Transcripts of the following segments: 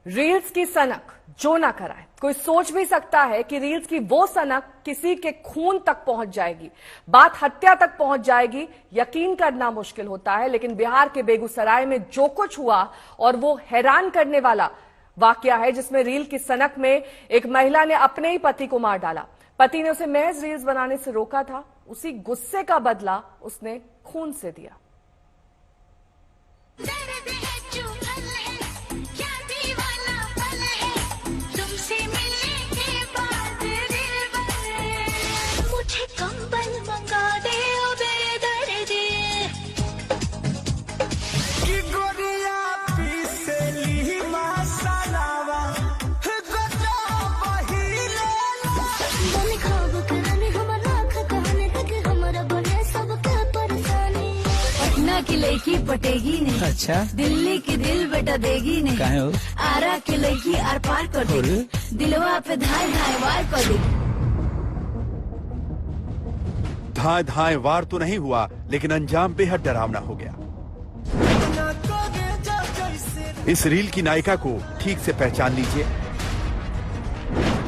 Reels की सनक जो ना कराए। कोई सोच भी सकता है कि रील्स की वो सनक किसी के खून तक पहुंच जाएगी, बात हत्या तक पहुंच जाएगी। यकीन करना मुश्किल होता है, लेकिन बिहार के बेगूसराय में जो कुछ हुआ और वो हैरान करने वाला वाकया है, जिसमें रील की सनक में एक महिला ने अपने ही पति को मार डाला। पति ने उसे महज रील्स बनाने से रोका था, उसी गुस्से का बदला उसने खून से दिया। की लड़की पटेगी नहीं, अच्छा दिल्ली की दिल बेटा देगी नहीं, काहे हो? आरा की लड़की आर पार कर देगी, दिलवा पे धाय धाय वार कर देगी। धाय धाय वार तो नहीं हुआ, लेकिन अंजाम बेहद डरावना हो गया। इस रील की नायिका को ठीक से पहचान लीजिए।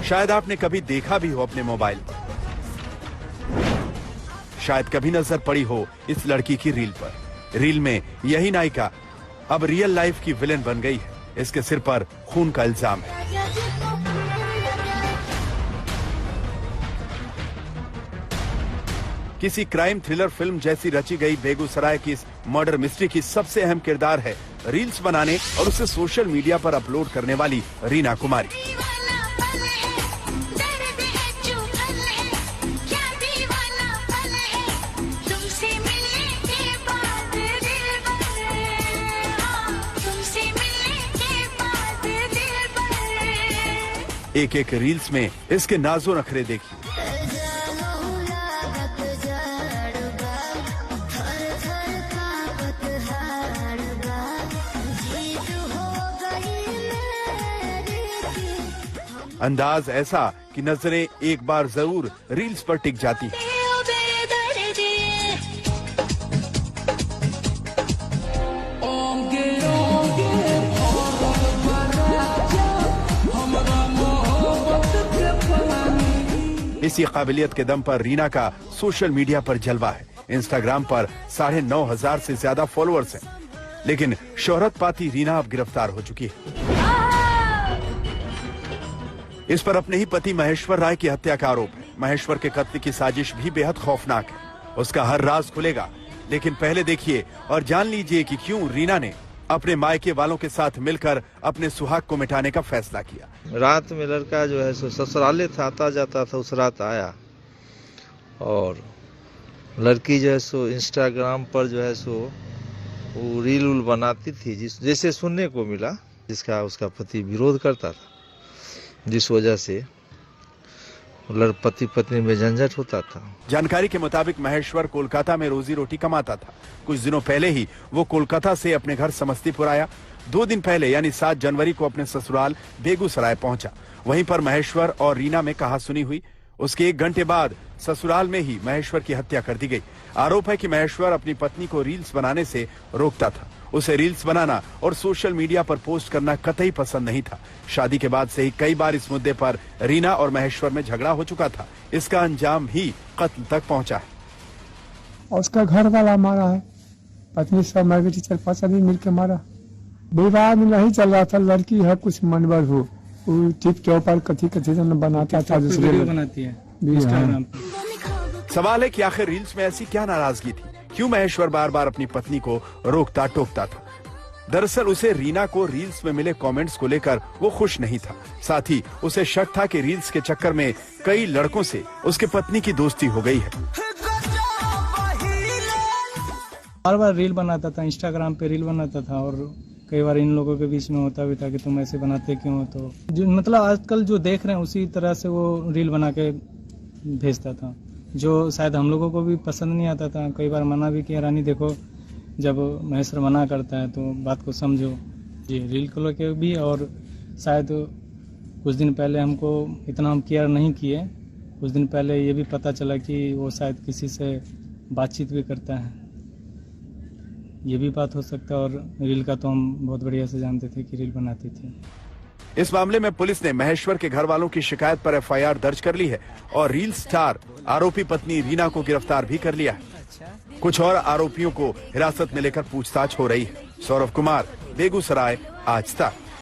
शायद आपने कभी देखा भी हो अपने मोबाइल पर, शायद कभी नजर पड़ी हो इस लड़की की रील पर। रील में यही नायिका अब रियल लाइफ की विलेन बन गई है। इसके सिर पर खून का इल्जाम है। किसी क्राइम थ्रिलर फिल्म जैसी रची गई बेगूसराय की इस मर्डर मिस्ट्री की सबसे अहम किरदार है रील्स बनाने और उसे सोशल मीडिया पर अपलोड करने वाली रीना कुमारी। एक एक रील्स में इसके नाजो नखरे देखिए। अंदाज ऐसा कि नजरें एक बार जरूर रील्स पर टिक जाती हैं। इसी काबिलियत के दम पर रीना का सोशल मीडिया पर जलवा है। इंस्टाग्राम पर 9,500 से ज्यादा फॉलोअर्स हैं, लेकिन शोहरत पाती रीना अब गिरफ्तार हो चुकी है। इस पर अपने ही पति महेश्वर राय की हत्या का आरोप है। महेश्वर के कत्ल की साजिश भी बेहद खौफनाक है। उसका हर राज खुलेगा, लेकिन पहले देखिए और जान लीजिए कि क्यों रीना ने अपने मायके वालों के साथ मिलकर अपने सुहाग को मिटाने का फैसला किया। रात में लड़का जो है सो ससुराले था, आता जाता था, उस रात आया और लड़की जो है सो इंस्टाग्राम पर जो है सो वो रील उल बनाती थी, जैसे सुनने को मिला, जिसका उसका पति विरोध करता था, जिस वजह से पति पत्नी में झंझट होता था। जानकारी के मुताबिक महेश्वर कोलकाता में रोजी रोटी कमाता था। कुछ दिनों पहले ही वो कोलकाता से अपने घर समस्तीपुर आया। 2 दिन पहले यानी 7 जनवरी को अपने ससुराल बेगूसराय पहुंचा। वहीं पर महेश्वर और रीना में कहासुनी हुई। उसके 1 घंटे बाद ससुराल में ही महेश्वर की हत्या कर दी गई। आरोप है कि महेश्वर अपनी पत्नी को रील्स बनाने से रोकता था। उसे रील्स बनाना और सोशल मीडिया पर पोस्ट करना कतई पसंद नहीं था। शादी के बाद से ही कई बार इस मुद्दे पर रीना और महेश्वर में झगड़ा हो चुका था। इसका अंजाम भी कत्ल तक पहुंचा है। और उसका घर वाला मारा है, पत्नी सब मैं बेटी 4-5 आदमी मिलकर मारा। विवाह में नहीं चल रहा था, लड़की है कुछ मनवर हो, टिप के ऊपर कथी बनाता था, दूसरे बनाती है। सवाल है कि आखिर रील्स में ऐसी क्या नाराजगी थी, क्यों महेश्वर बार बार अपनी पत्नी को रोकता टोकता था। दरअसल उसे रीना को रील्स में मिले कमेंट्स को लेकर वो खुश नहीं था। साथ ही उसे शक था कि रील्स के चक्कर में कई लड़कों से उसके पत्नी की दोस्ती हो गई है। बार बार रील बनाता था, इंस्टाग्राम पे रील बनाता था और कई बार इन लोगों के बीच में होता भी था कि तुम ऐसे बनाते क्यों हो। तो जो मतलब आजकल जो देख रहे हैं उसी तरह से वो रील बना के भेजता था, जो शायद हम लोगों को भी पसंद नहीं आता था। कई बार मना भी किया, रानी देखो जब महेश्वर मना करता है तो बात को समझो। जी रील को लेके भी, और शायद कुछ दिन पहले हमको इतना हम केयर नहीं किए, कुछ दिन पहले ये भी पता चला कि वो शायद किसी से बातचीत भी करता है। ये भी बात हो सकता है। और रील का तो हम बहुत बढ़िया से जानते थे कि रील बनाती थी। इस मामले में पुलिस ने महेश्वर के घर वालों की शिकायत पर एफआईआर दर्ज कर ली है और रील स्टार आरोपी पत्नी रीना को गिरफ्तार भी कर लिया है। कुछ और आरोपियों को हिरासत में लेकर पूछताछ हो रही है। सौरभ कुमार, बेगूसराय, आज तक।